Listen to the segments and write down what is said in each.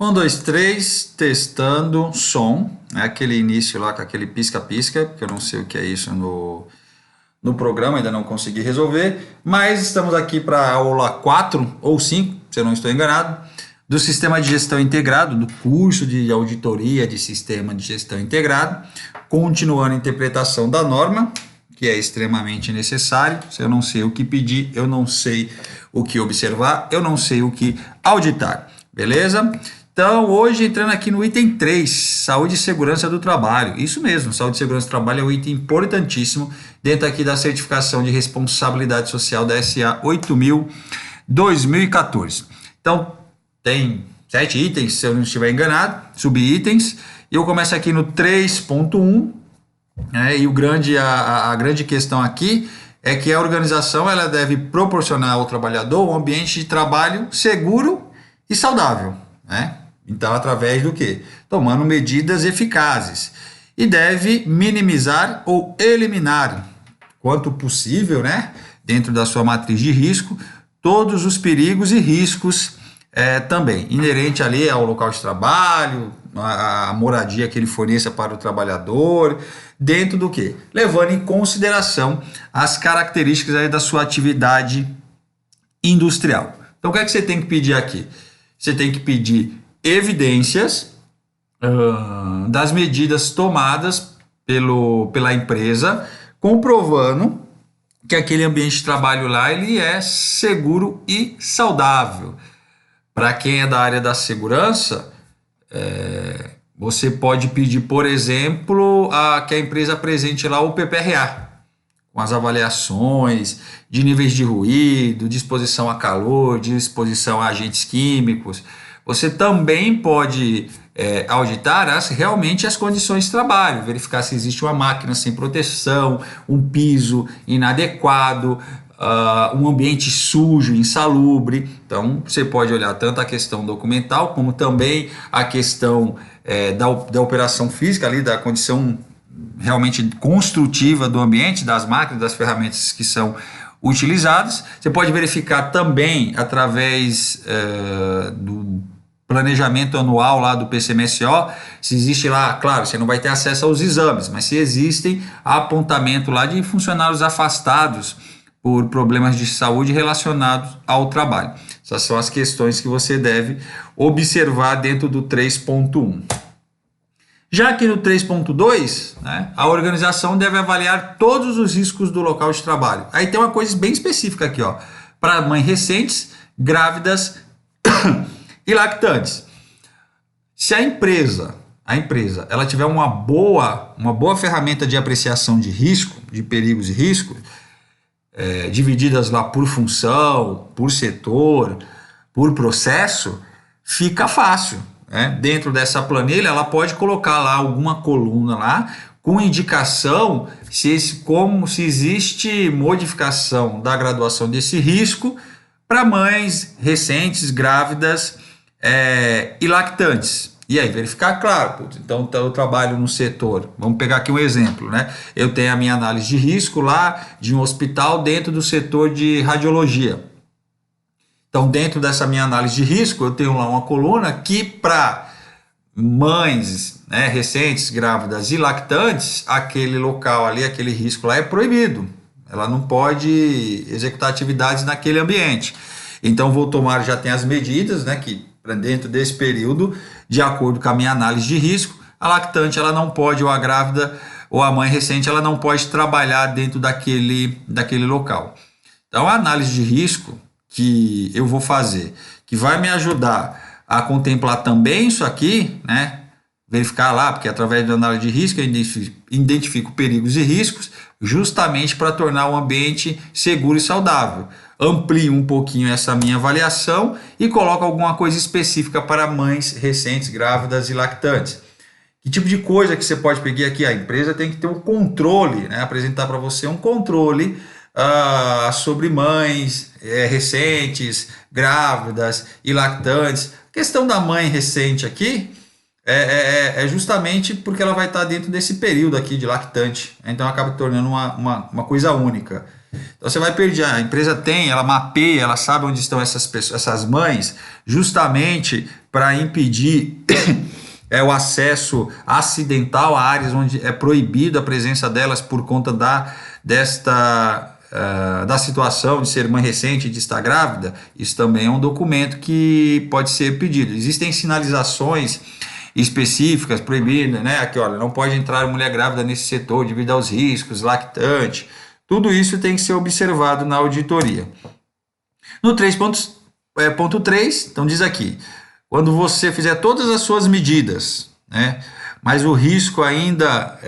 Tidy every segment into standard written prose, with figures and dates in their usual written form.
Um, dois, três, testando som, né? Aquele início lá com aquele pisca-pisca, que eu não sei o que é isso no programa, ainda não consegui resolver, mas estamos aqui para a aula 4 ou 5, se eu não estou enganado, do Sistema de Gestão Integrado, do curso de Auditoria de Sistema de Gestão Integrado, continuando a interpretação da norma, que é extremamente necessário. Se eu não sei o que pedir, eu não sei o que observar, eu não sei o que auditar, beleza? Então, hoje entrando aqui no item 3, saúde e segurança do trabalho. Isso mesmo, saúde e segurança do trabalho é um item importantíssimo dentro aqui da certificação de responsabilidade social da SA 8000-2014. Então, tem 7 itens, se eu não estiver enganado, subitens. Eu começo aqui no 3.1, né, e a grande questão aqui é que a organização ela deve proporcionar ao trabalhador um ambiente de trabalho seguro e saudável, né? Então, através do quê? Tomando medidas eficazes. E deve minimizar ou eliminar, quanto possível, né, dentro da sua matriz de risco, todos os perigos e riscos também, inerente ali ao local de trabalho, a moradia que ele forneça para o trabalhador, dentro do quê? Levando em consideração as características aí da sua atividade industrial. Então, o que é que você tem que pedir aqui? Você tem que pedir evidências das medidas tomadas pela empresa, comprovando que aquele ambiente de trabalho lá ele é seguro e saudável. Para quem é da área da segurança, você pode pedir, por exemplo, que a empresa apresente lá o PPRA, com as avaliações de níveis de ruído, de exposição a calor, de exposição a agentes químicos. Você também pode auditar realmente as condições de trabalho, verificar se existe uma máquina sem proteção, um piso inadequado, um ambiente sujo, insalubre. Então, você pode olhar tanto a questão documental, como também a questão da operação física, ali, da condição realmente construtiva do ambiente, das máquinas, das ferramentas que são utilizadas. Você pode verificar também através do planejamento anual lá do PCMSO, se existe lá, claro, você não vai ter acesso aos exames, mas se existem apontamento lá de funcionários afastados por problemas de saúde relacionados ao trabalho. Essas são as questões que você deve observar dentro do 3.1. Já aqui no 3.2, né, a organização deve avaliar todos os riscos do local de trabalho. Aí tem uma coisa bem específica aqui, ó, para mães recentes, grávidas e lactantes. Se a empresa ela tiver uma boa ferramenta de apreciação de risco, de perigos e riscos, divididas lá por função, por setor, por processo, fica fácil. Dentro dessa planilha, ela pode colocar lá alguma coluna lá com indicação se existe modificação da graduação desse risco para mães recentes, grávidas e lactantes. E aí, verificar, claro, então eu trabalho no setor, vamos pegar aqui um exemplo, né? Eu tenho a minha análise de risco lá de um hospital dentro do setor de radiologia. Então, dentro dessa minha análise de risco, eu tenho lá uma coluna que para mães, né, recentes, grávidas e lactantes, aquele local ali, aquele risco lá é proibido. Ela não pode executar atividades naquele ambiente. Então, já tem as medidas, né, que para dentro desse período, de acordo com a minha análise de risco, a lactante ela não pode, ou a grávida, ou a mãe recente, ela não pode trabalhar dentro daquele local. Então, a análise de risco que eu vou fazer, que vai me ajudar a contemplar também isso aqui, né? Verificar lá, porque através da análise de risco eu identifico perigos e riscos, justamente para tornar o ambiente seguro e saudável. Amplio um pouquinho essa minha avaliação e coloco alguma coisa específica para mães recentes, grávidas e lactantes. Que tipo de coisa que você pode pegar aqui? A empresa tem que ter um controle, né? Apresentar para você um controle sobre mães recentes, grávidas e lactantes. A questão da mãe recente aqui é justamente porque ela vai estar dentro desse período aqui de lactante. Então acaba tornando uma coisa única. Então você vai perder, a empresa tem, ela mapeia, ela sabe onde estão essas pessoas, essas mães, justamente para impedir o acesso acidental a áreas onde é proibido a presença delas por conta da situação de ser mãe recente e de estar grávida. Isso também é um documento que pode ser pedido. Existem sinalizações específicas proibidas, né? Aqui, olha, não pode entrar mulher grávida nesse setor devido aos riscos, lactante. Tudo isso tem que ser observado na auditoria. No 3.3, então diz aqui, quando você fizer todas as suas medidas, né, mas o risco ainda,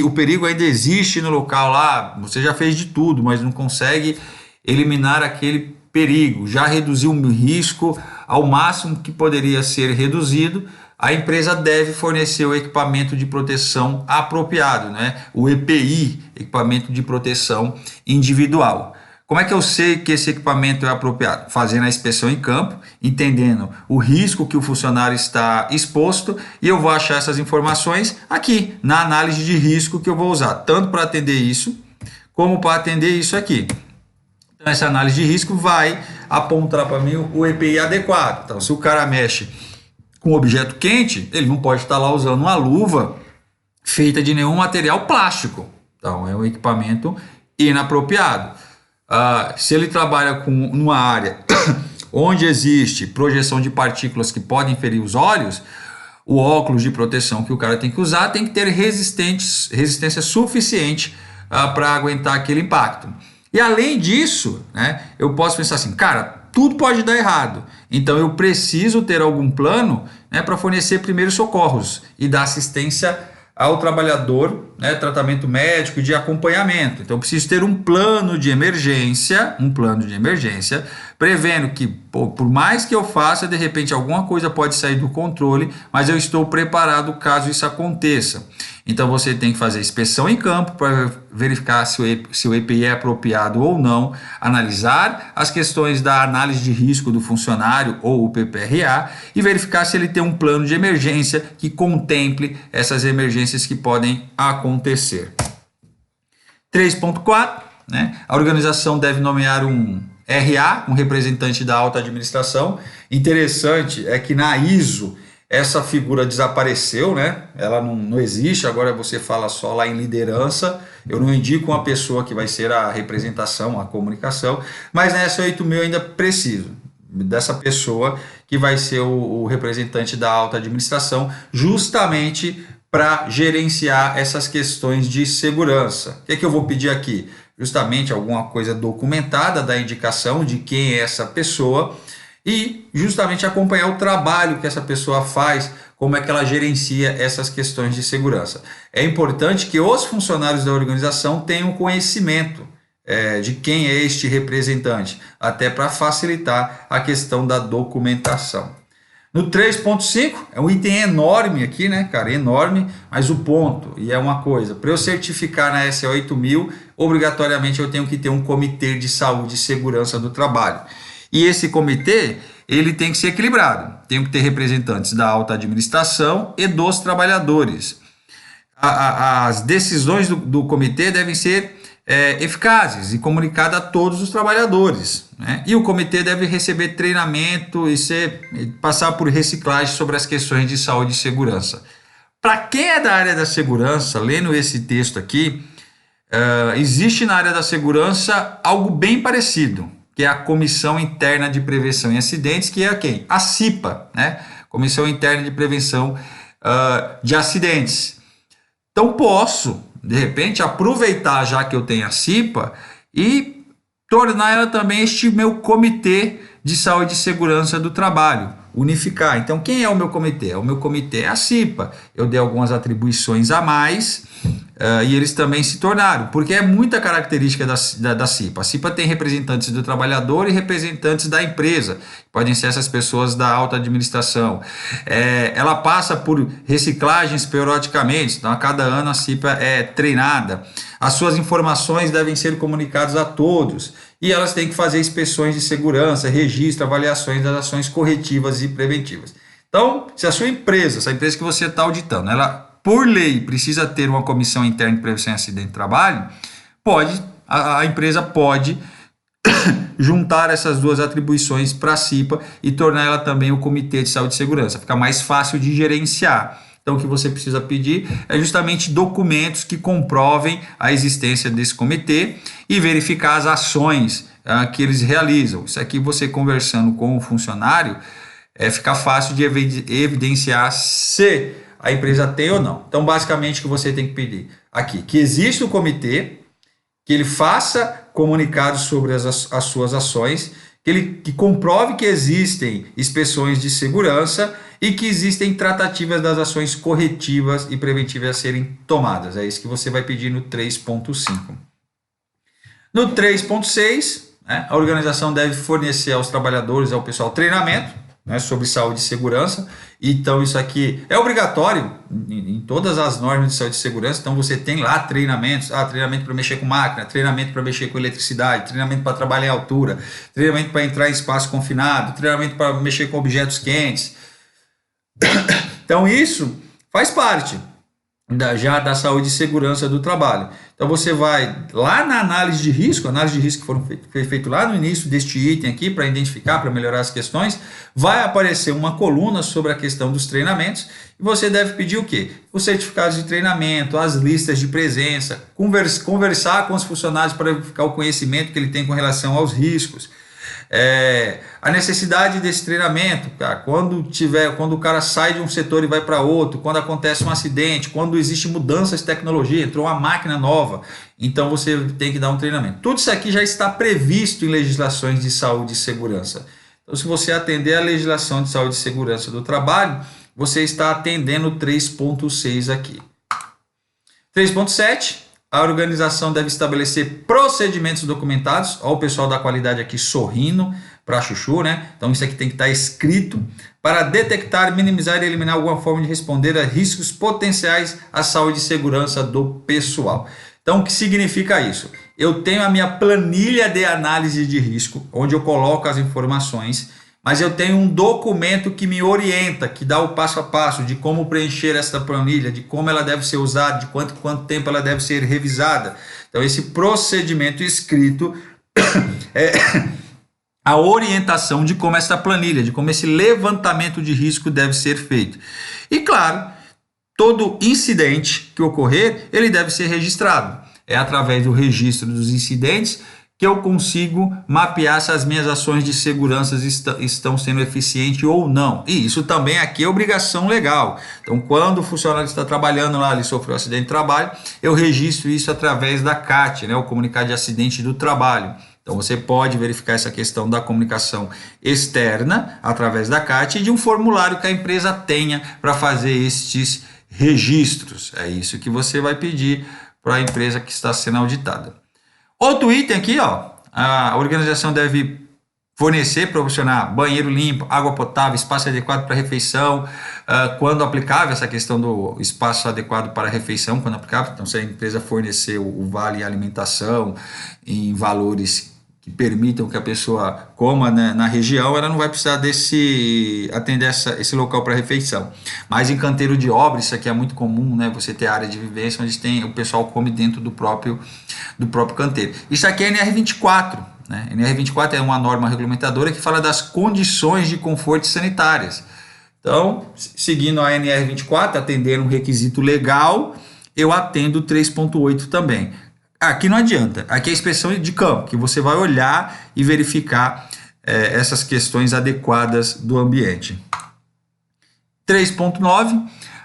o perigo ainda existe no local lá, você já fez de tudo, mas não consegue eliminar aquele perigo, já reduziu o risco ao máximo que poderia ser reduzido, a empresa deve fornecer o equipamento de proteção apropriado, né? O EPI, equipamento de proteção individual. Como é que eu sei que esse equipamento é apropriado? Fazendo a inspeção em campo, entendendo o risco que o funcionário está exposto, e eu vou achar essas informações aqui, na análise de risco que eu vou usar, tanto para atender isso, como para atender isso aqui. Então, essa análise de risco vai apontar para mim o EPI adequado. Então, se o cara mexe com objeto quente, ele não pode estar lá usando uma luva feita de nenhum material plástico. Então, é um equipamento inapropriado. Se ele trabalha numa área onde existe projeção de partículas que podem ferir os olhos, o óculos de proteção que o cara tem que usar tem que ter resistência suficiente para aguentar aquele impacto. E além disso, né, eu posso pensar assim, cara, tudo pode dar errado. Então eu preciso ter algum plano, né, para fornecer primeiros socorros e dar assistência ao trabalhador, né, tratamento médico e de acompanhamento. Então eu preciso ter um plano de emergência, prevendo que, por mais que eu faça, de repente alguma coisa pode sair do controle, mas eu estou preparado caso isso aconteça. Então você tem que fazer inspeção em campo para verificar se o EPI é apropriado ou não, analisar as questões da análise de risco do funcionário ou o PPRA e verificar se ele tem um plano de emergência que contemple essas emergências que podem acontecer. 3.4, né? A organização deve nomear um RA, um representante da alta administração. Interessante é que na ISO essa figura desapareceu, né? Ela não existe, agora você fala só lá em liderança. Eu não indico uma pessoa que vai ser a representação, a comunicação, mas nessa 8.000 eu ainda preciso dessa pessoa que vai ser o representante da alta administração, justamente para gerenciar essas questões de segurança. O que é que eu vou pedir aqui? Justamente alguma coisa documentada da indicação de quem é essa pessoa, e justamente acompanhar o trabalho que essa pessoa faz, como é que ela gerencia essas questões de segurança. É importante que os funcionários da organização tenham conhecimento de quem é este representante, até para facilitar a questão da documentação. No 3.5, é um item enorme aqui, né, cara, enorme, mas o ponto, e é uma coisa, para eu certificar na SE 8.000, obrigatoriamente eu tenho que ter um comitê de saúde e segurança do trabalho. E esse comitê, ele tem que ser equilibrado. Tem que ter representantes da alta administração e dos trabalhadores. As decisões do comitê devem ser eficazes e comunicadas a todos os trabalhadores, né? E o comitê deve receber treinamento e passar por reciclagem sobre as questões de saúde e segurança. Para quem é da área da segurança, lendo esse texto aqui, existe na área da segurança algo bem parecido, que é a Comissão Interna de Prevenção em Acidentes, que é quem? A CIPA, né? Comissão Interna de Prevenção de Acidentes. Então posso, de repente, aproveitar já que eu tenho a CIPA e tornar ela também este meu comitê de saúde e segurança do trabalho, unificar. Então quem é o meu comitê? O meu comitê é a CIPA. Eu dei algumas atribuições a mais, e eles também se tornaram, porque é muita característica da CIPA. A CIPA tem representantes do trabalhador e representantes da empresa, podem ser essas pessoas da alta administração. Ela passa por reciclagens periodicamente, então a cada ano a CIPA é treinada. As suas informações devem ser comunicadas a todos e elas têm que fazer inspeções de segurança, registro, avaliações das ações corretivas e preventivas. Então, se a sua empresa, essa empresa que você está auditando, ela por lei precisa ter uma comissão interna de prevenção e acidente de trabalho, pode a empresa pode juntar essas duas atribuições para a CIPA e tornar ela também o Comitê de Saúde e Segurança. Fica mais fácil de gerenciar. Então, o que você precisa pedir é justamente documentos que comprovem a existência desse comitê e verificar as ações que eles realizam. Isso aqui, você conversando com o funcionário, fica fácil de evidenciar se a empresa tem ou não. Então, basicamente, o que você tem que pedir aqui, que existe o comitê, que ele faça comunicados sobre as suas ações, que comprove que existem inspeções de segurança e que existem tratativas das ações corretivas e preventivas a serem tomadas. É isso que você vai pedir no 3.5. No 3.6, a organização deve fornecer aos trabalhadores, ao pessoal, treinamento sobre saúde e segurança. Então, isso aqui é obrigatório em todas as normas de saúde e segurança. Então, você tem lá treinamentos, treinamento para mexer com máquina, treinamento para mexer com eletricidade, treinamento para trabalhar em altura, treinamento para entrar em espaço confinado, treinamento para mexer com objetos quentes. Então, isso faz parte já da saúde e segurança do trabalho. Então, você vai lá na análise de risco que foi feito lá no início deste item aqui, para identificar, para melhorar as questões, vai aparecer uma coluna sobre a questão dos treinamentos, e você deve pedir o quê? Os certificados de treinamento, as listas de presença, conversar com os funcionários para verificar o conhecimento que ele tem com relação aos riscos, a necessidade desse treinamento, cara, quando o cara sai de um setor e vai para outro, quando acontece um acidente, quando existe mudanças de tecnologia, entrou uma máquina nova, então você tem que dar um treinamento. Tudo isso aqui já está previsto em legislações de saúde e segurança. Então, se você atender a legislação de saúde e segurança do trabalho, você está atendendo o 3.6 aqui. 3.7. A organização deve estabelecer procedimentos documentados. Olha o pessoal da qualidade aqui sorrindo para chuchu, né? Então, isso aqui tem que estar escrito para detectar, minimizar e eliminar alguma forma de responder a riscos potenciais à saúde e segurança do pessoal. Então, o que significa isso? Eu tenho a minha planilha de análise de risco, onde eu coloco as informações, mas eu tenho um documento que me orienta, que dá o passo a passo de como preencher essa planilha, de como ela deve ser usada, de quanto tempo ela deve ser revisada. Então, esse procedimento escrito é a orientação de como essa planilha, de como esse levantamento de risco deve ser feito. E, claro, todo incidente que ocorrer, ele deve ser registrado. É através do registro dos incidentes que eu consigo mapear se as minhas ações de segurança estão sendo eficientes ou não. E isso também aqui é obrigação legal. Então, quando o funcionário está trabalhando lá, ele sofreu um acidente de trabalho, eu registro isso através da CAT, o Comunicado de Acidente do Trabalho. Então, você pode verificar essa questão da comunicação externa através da CAT e de um formulário que a empresa tenha para fazer estes registros. É isso que você vai pedir para a empresa que está sendo auditada. Outro item aqui, a organização deve fornecer, proporcionar banheiro limpo, água potável, espaço adequado para refeição, quando aplicável, essa questão do espaço adequado para refeição, quando aplicável. Então, se a empresa fornecer o vale alimentação em valores que permitam que a pessoa coma, né, na região, ela não vai precisar atender esse local para refeição. Mas em canteiro de obra, isso aqui é muito comum, né? Você ter área de vivência onde o pessoal come dentro do próprio canteiro. Isso aqui é NR24. Né? NR24 é uma norma regulamentadora que fala das condições de conforto sanitárias. Então, seguindo a NR24, atendendo um requisito legal, eu atendo o 3.8 também. Aqui não adianta, aqui é a inspeção de campo, que você vai olhar e verificar essas questões adequadas do ambiente. 3.9,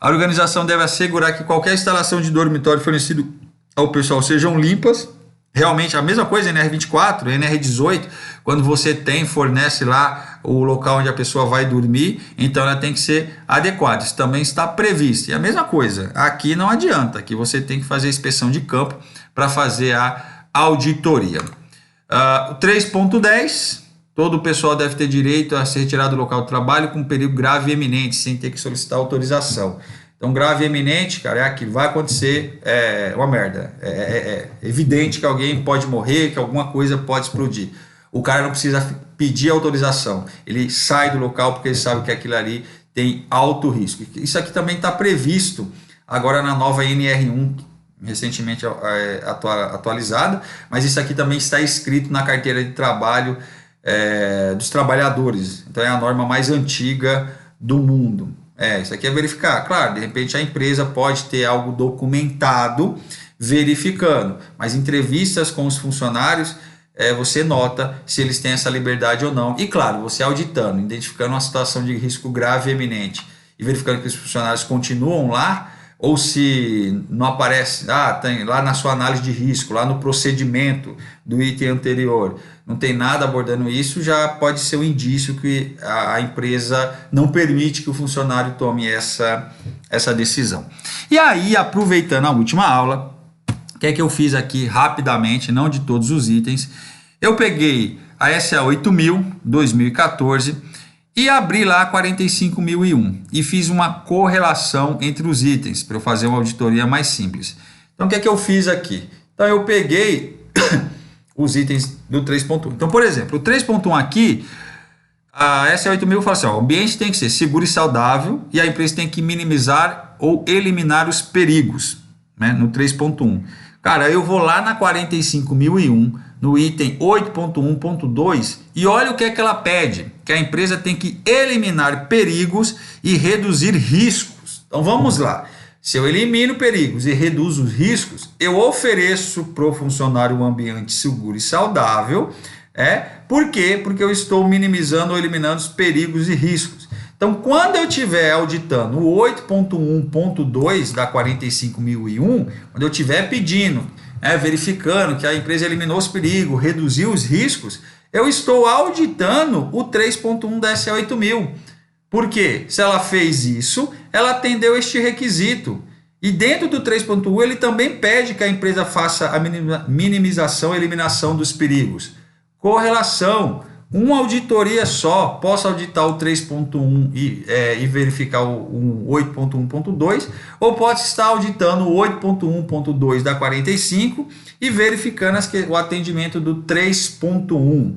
a organização deve assegurar que qualquer instalação de dormitório fornecido ao pessoal sejam limpas. Realmente a mesma coisa, NR24, NR18, quando você fornece lá o local onde a pessoa vai dormir, então ela tem que ser adequada, isso também está previsto. E a mesma coisa, aqui não adianta, aqui você tem que fazer a inspeção de campo para fazer a auditoria. 3.10, todo o pessoal deve ter direito a ser retirado do local de trabalho com perigo grave e eminente, sem ter que solicitar autorização. Então, grave e eminente, cara, é aquilo, vai acontecer, uma merda. É evidente que alguém pode morrer, que alguma coisa pode explodir. O cara não precisa pedir autorização, ele sai do local porque ele sabe que aquilo ali tem alto risco. Isso aqui também está previsto agora na nova NR1, recentemente atualizada, mas isso aqui também está escrito na carteira de trabalho dos trabalhadores. Então é a norma mais antiga do mundo. Isso aqui é verificar. Claro, de repente a empresa pode ter algo documentado verificando, mas entrevistas com os funcionários, você nota se eles têm essa liberdade ou não. E claro, você auditando, identificando uma situação de risco grave e eminente e verificando que os funcionários continuam lá, ou se não aparece, tem lá na sua análise de risco, lá no procedimento do item anterior, não tem nada abordando isso, já pode ser um indício que a empresa não permite que o funcionário tome essa decisão. E aí, aproveitando a última aula, o que é que eu fiz aqui rapidamente, não de todos os itens, eu peguei a SA 8000 2014 e abri lá 45001 e fiz uma correlação entre os itens para eu fazer uma auditoria mais simples. Então, o que é que eu fiz aqui? Então, eu peguei os itens do 3.1. Então, por exemplo, o 3.1 aqui, a SA 8000 fala assim, o ambiente tem que ser seguro e saudável e a empresa tem que minimizar ou eliminar os perigos, né, no 3.1. Cara, eu vou lá na 45001, no item 8.1.2 e olha o que é que ela pede, que a empresa tem que eliminar perigos e reduzir riscos. Então vamos lá, se eu elimino perigos e reduzo os riscos, eu ofereço para o funcionário um ambiente seguro e saudável. Por quê? Porque eu estou minimizando ou eliminando os perigos e riscos. Então, quando eu estiver auditando o 8.1.2 da 45001, quando eu estiver pedindo, verificando que a empresa eliminou os perigos, reduziu os riscos, eu estou auditando o 3.1 da SA 8000. Por quê? Se ela fez isso, ela atendeu este requisito. E dentro do 3.1, ele também pede que a empresa faça a minimização e eliminação dos perigos. Correlação. Uma auditoria só, posso auditar o 3.1 e verificar o 8.1.2, ou pode estar auditando o 8.1.2 da 45 e verificando o atendimento do 3.1.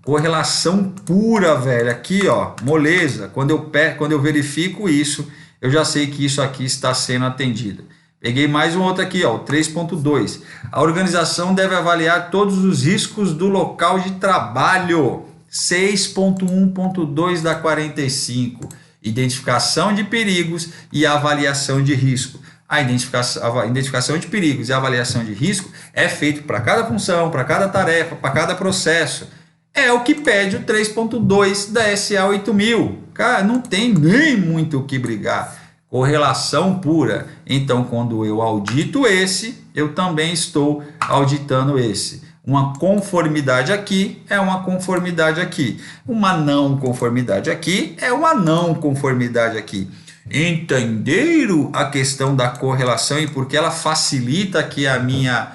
Correlação pura, velho. Aqui, ó, moleza. Quando eu verifico isso, eu já sei que isso aqui está sendo atendido. Peguei mais um outro aqui, ó, o 3.2. A organização deve avaliar todos os riscos do local de trabalho. 6.1.2 da 45. Identificação de perigos e avaliação de risco. A identificação de perigos e avaliação de risco é feito para cada função, para cada tarefa, para cada processo. É o que pede o 3.2 da SA 8000. Cara, não tem nem muito o que brigar. Correlação pura. Então, quando eu audito esse, eu também estou auditando esse. Uma conformidade aqui é uma conformidade aqui. Uma não conformidade aqui é uma não conformidade aqui. Entenderam a questão da correlação e porque ela facilita aqui a minha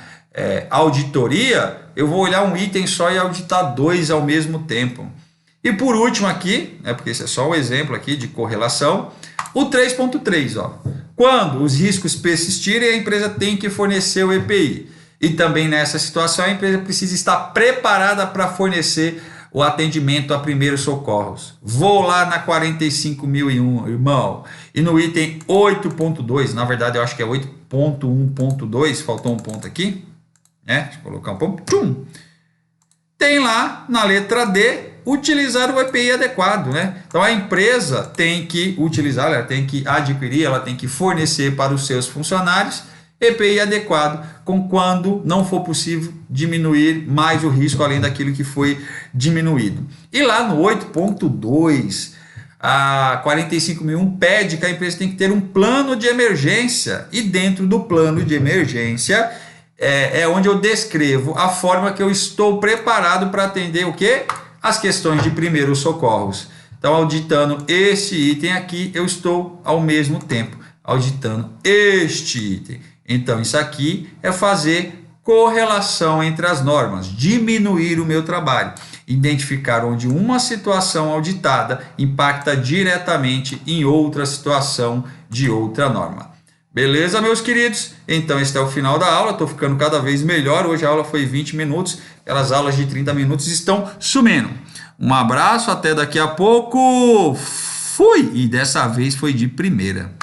auditoria? Eu vou olhar um item só e auditar dois ao mesmo tempo. E por último aqui, porque esse é só um exemplo aqui de correlação, o 3.3, ó. Quando os riscos persistirem, a empresa tem que fornecer o EPI. E também nessa situação a empresa precisa estar preparada para fornecer o atendimento a primeiros socorros. Vou lá na 45.001, irmão, e no item 8.2, na verdade eu acho que é 8.1.2, faltou um ponto aqui, deixa eu colocar um ponto, tem lá na letra D, utilizar o EPI adequado, Então a empresa tem que utilizar, ela tem que adquirir, ela tem que fornecer para os seus funcionários EPI adequado, quando não for possível diminuir mais o risco além daquilo que foi diminuído. E lá no 8.2, a 45.001 pede que a empresa tem que ter um plano de emergência, e dentro do plano de emergência é onde eu descrevo a forma que eu estou preparado para atender o quê? As questões de primeiros socorros. Então, auditando este item aqui, eu estou ao mesmo tempo auditando este item. Então, isso aqui é fazer correlação entre as normas, diminuir o meu trabalho, identificar onde uma situação auditada impacta diretamente em outra situação de outra norma. Beleza, meus queridos? Então, este é o final da aula, estou ficando cada vez melhor. Hoje a aula foi 20 minutos, aquelas aulas de 30 minutos estão sumindo. Um abraço, até daqui a pouco. Fui! E dessa vez foi de primeira.